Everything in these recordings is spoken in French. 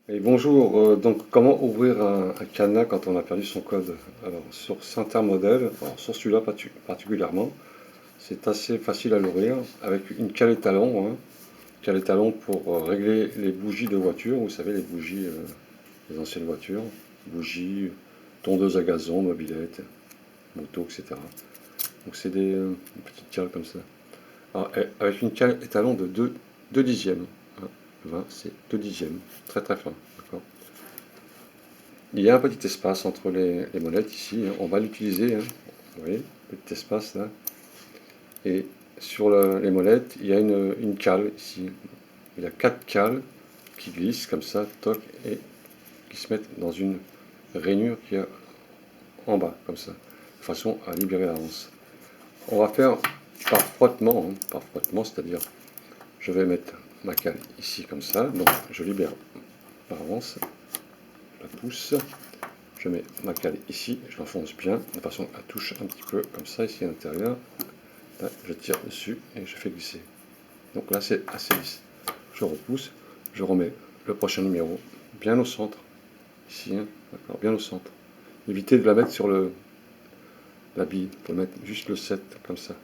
Et bonjour, donc comment ouvrir un cadenas quand on a perdu son code? Alors sur certains modèles, alors sur celui-là particulièrement, c'est assez facile à l'ouvrir avec une cale étalon, hein. Cale étalon pour régler les bougies de voiture, vous savez les bougies des anciennes voitures, bougies, tondeuse à gazon, mobilette, moto, etc. Donc c'est des petites cales comme ça. Alors, avec une cale étalon de 2 dixièmes, hein. 20, c'est 2 dixièmes, très très fin, d'accord? Il y a un petit espace entre les molettes ici, hein. On va l'utiliser, hein. Vous voyez, petit espace là. Et sur les molettes, il y a une cale ici. Il y a 4 cales qui glissent comme ça, toc, et qui se mettent dans une rainure qui est en bas, comme ça, de façon à libérer la hanse. On va faire par frottement, hein, par frottement, c'est-à-dire je vais mettre ma cale ici comme ça, donc je libère la hanse, je la pousse. Je mets ma cale ici, je l'enfonce bien, de façon à toucher un petit peu comme ça ici à l'intérieur. Là, je tire dessus et je fais glisser. Donc là c'est assez lisse. Je repousse, je remets le prochain numéro bien au centre, ici, hein, d'accord, bien au centre. Évitez de la mettre sur la bille, il faut mettre juste le 7 comme ça,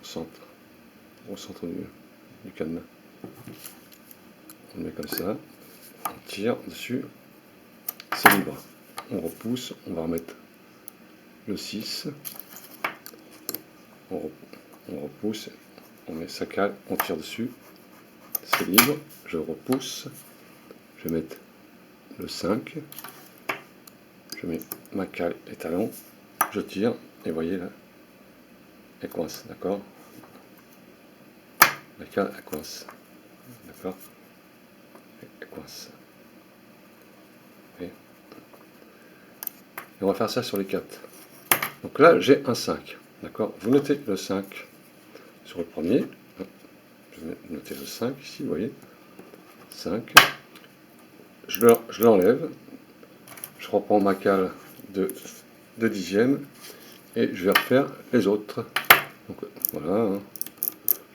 au centre du cadenas. On le met comme ça, on tire dessus, c'est libre. On repousse, on va remettre le 6. On repousse, on met sa cale, on tire dessus, c'est libre, je repousse, je vais mettre le 5, je mets ma cale étalon, je tire, et vous voyez là, elle coince, d'accord? La cale, elle coince, d'accord? Elle coince. Et on va faire ça sur les 4. Donc là, j'ai un 5, d'accord? Vous notez le 5 sur le premier, je vais noter le 5 ici, vous voyez, 5, je l'enlève, je reprends ma cale de dixième, et je vais refaire les autres. Donc voilà, hein.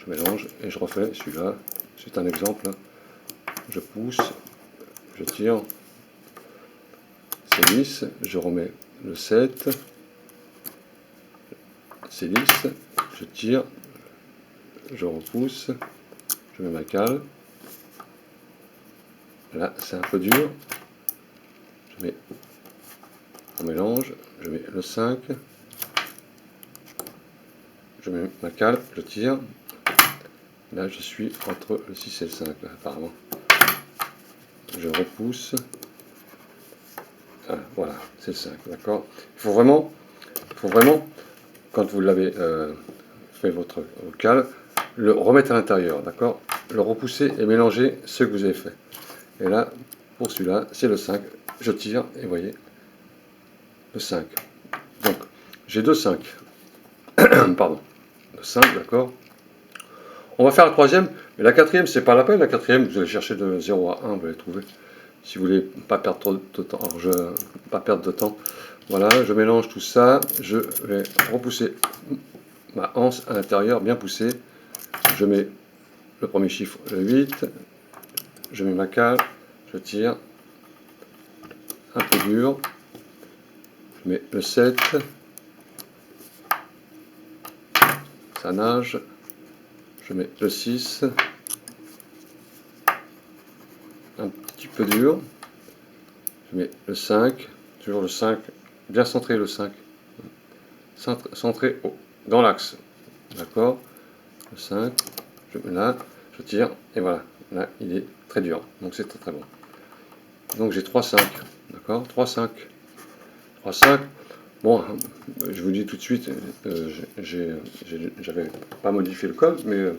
Je mélange et je refais celui-là. C'est un exemple. Je pousse, je tire, c'est lisse, je remets le 7, c'est lisse, je tire, je repousse, je mets ma cale. Là, c'est un peu dur. Je mets, on mélange, je mets le 5, je mets ma cale, je tire. Là, je suis entre le 6 et le 5, là, apparemment. Je repousse. Ah, voilà, c'est le 5, d'accord? Il faut vraiment, quand vous l'avez fait votre cale, le remettre à l'intérieur, d'accord? Le repousser et mélanger ce que vous avez fait. Et là, pour celui-là, c'est le 5. Je tire et vous voyez, le 5. Donc, j'ai deux 5. Pardon. Le 5, d'accord? On va faire la troisième, mais la quatrième, c'est pas la peine. La quatrième, vous allez chercher de 0 à 1, vous allez trouver. Si vous voulez pas perdre trop de temps, pas perdre de temps. Voilà, je mélange tout ça. Je vais repousser ma anse à l'intérieur, bien poussée. Je mets le premier chiffre, le 8. Je mets ma cale, je tire. Un peu dur. Je mets le 7. Ça nage. Je mets le 6. Un petit peu dur. Je mets le 5. Toujours le 5. Bien centré le 5. Centré dans l'axe. D'accord? Le 5. Je mets là. Je tire. Et voilà. Là, il est très dur. Donc c'est très très bon. Donc j'ai 3 5. D'accord? 3 5. 3 5. Bon, je vous dis tout de suite, j'avais pas modifié le code, mais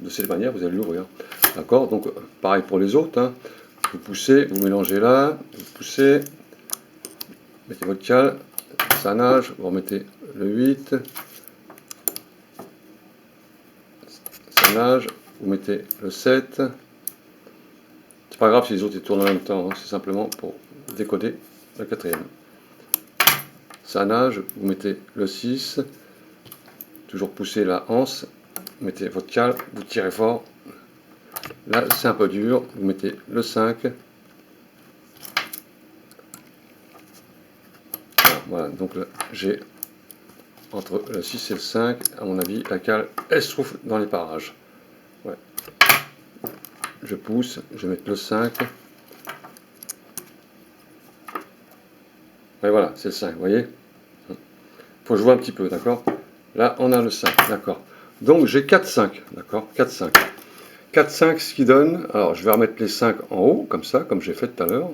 de cette manière, vous allez l'ouvrir. D'accord? Donc, pareil pour les autres, hein. Vous poussez, vous mélangez là, vous poussez, mettez votre cale, ça nage, vous remettez le 8, ça nage, vous mettez le 7. C'est pas grave si les autres ils tournent en même temps, hein, c'est simplement pour décoder la quatrième. Ça nage, vous mettez le 6, toujours pousser la anse, mettez votre cale, vous tirez fort, Là, c'est un peu dur. Vous mettez le 5. Voilà, donc là, j'ai entre le 6 et le 5, à mon avis, la cale, elle se trouve dans les parages. Ouais. Je pousse, je vais mettre le 5. Et voilà, c'est le 5, vous voyez. Faut que je vois un petit peu, d'accord. Là, on a le 5, d'accord. Donc, j'ai 4, 5, d'accord. 4, 5. 4, 5, ce qui donne... Alors, je vais remettre les 5 en haut, comme ça, comme j'ai fait tout à l'heure.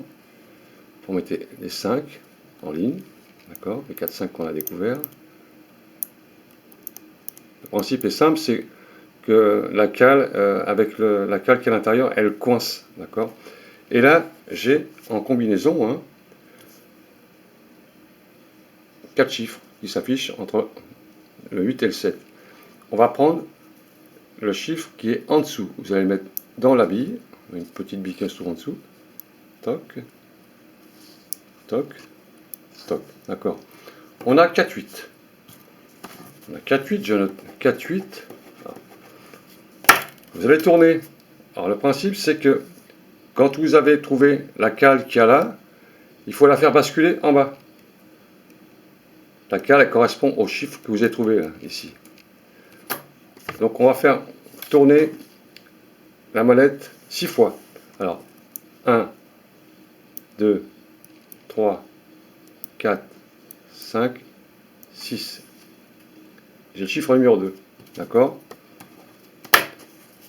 Vous mettez les 5 en ligne, d'accord. Les 4, 5 qu'on a découvert. Le principe est simple, c'est que la cale, avec la cale qui est à l'intérieur, elle coince, d'accord. Et là, j'ai en combinaison, hein, 4 chiffres qui s'affichent entre le 8 et le 7. On va prendre le chiffre qui est en dessous. Vous allez le mettre dans la bille, une petite bille qui se trouve en dessous. Toc, toc, toc. D'accord. On a 4, 8. On a 4, 8, je note 4, 8. Vous allez tourner. Alors le principe, c'est que quand vous avez trouvé la cale qu'il y a là, il faut la faire basculer en bas. La cale, elle correspond au chiffre que vous avez trouvé là, ici. Donc on va faire tourner la molette 6 fois. Alors, 1, 2, 3, 4, 5, 6. J'ai le chiffre numéro 2. D'accord.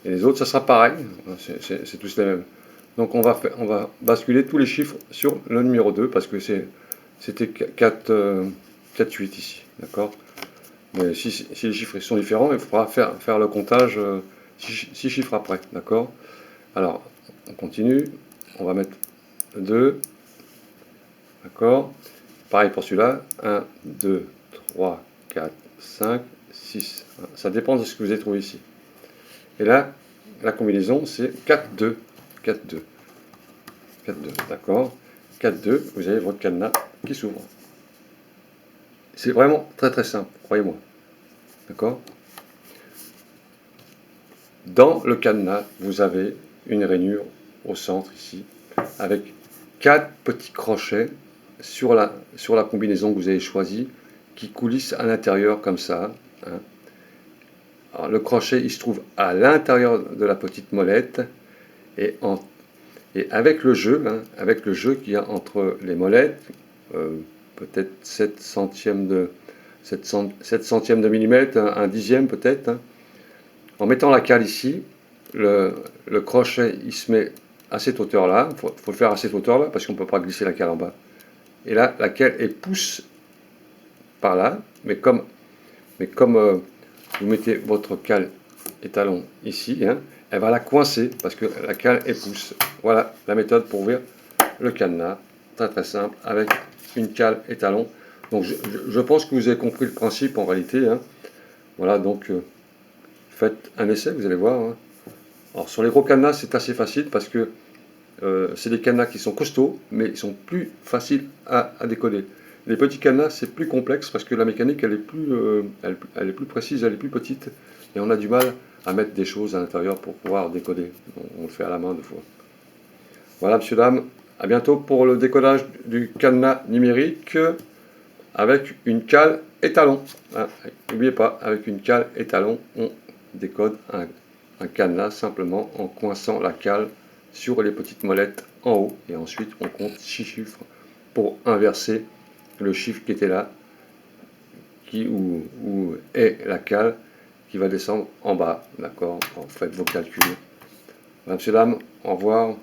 Et les autres, ça sera pareil. C'est tous les mêmes. Donc on va basculer tous les chiffres sur le numéro 2 parce que c'était 4, 8 ici. D'accord. Mais si les chiffres sont différents, il faudra faire le comptage 6 chiffres après. D'accord. Alors, on continue. On va mettre 2. D'accord. Pareil pour celui-là. 1, 2, 3, 4, 5, 6. Ça dépend de ce que vous avez trouvé ici. Et là, la combinaison, c'est 4, 2. 4, 2. 4, 2. D'accord. 4, 2. Vous avez votre cadenas qui s'ouvre. C'est vraiment très très simple, croyez-moi. D'accord. Dans le cadenas, vous avez une rainure au centre ici, avec 4 petits crochets sur la combinaison que vous avez choisie, qui coulissent à l'intérieur comme ça. Hein. Alors, le crochet, il se trouve à l'intérieur de la petite molette, et, avec le jeu, hein, avec le jeu qu'il y a entre les molettes, peut-être 7 centièmes de millimètre, un dixième peut-être. Hein. En mettant la cale ici, le crochet il se met à cette hauteur-là. Il faut le faire à cette hauteur-là parce qu'on ne peut pas glisser la cale en bas. Et là, la cale elle pousse par là, mais comme vous mettez votre cale étalon ici, hein, elle va la coincer parce que la cale elle pousse. Voilà la méthode pour ouvrir le cadenas. Très très simple avec une cale étalon. Donc je pense que vous avez compris le principe en réalité. Hein. Voilà, donc faites un essai, vous allez voir. Hein. Alors sur les gros cadenas, c'est assez facile parce que c'est des cadenas qui sont costauds, mais ils sont plus faciles à décoder. Les petits cadenas, c'est plus complexe parce que la mécanique, elle est plus précise, elle est plus petite, et on a du mal à mettre des choses à l'intérieur pour pouvoir décoder. On le fait à la main des fois. Voilà, monsieur, dame, à bientôt pour le décodage du cadenas numérique avec une cale étalon. Hein, n'oubliez pas, avec une cale étalon, on décode un cadenas simplement en coinçant la cale sur les petites molettes en haut. Et ensuite, on compte 6 chiffres pour inverser le chiffre qui était là, où est la cale qui va descendre en bas. D'accord. Faites vos calculs. Voilà, monsieur, dame, au revoir.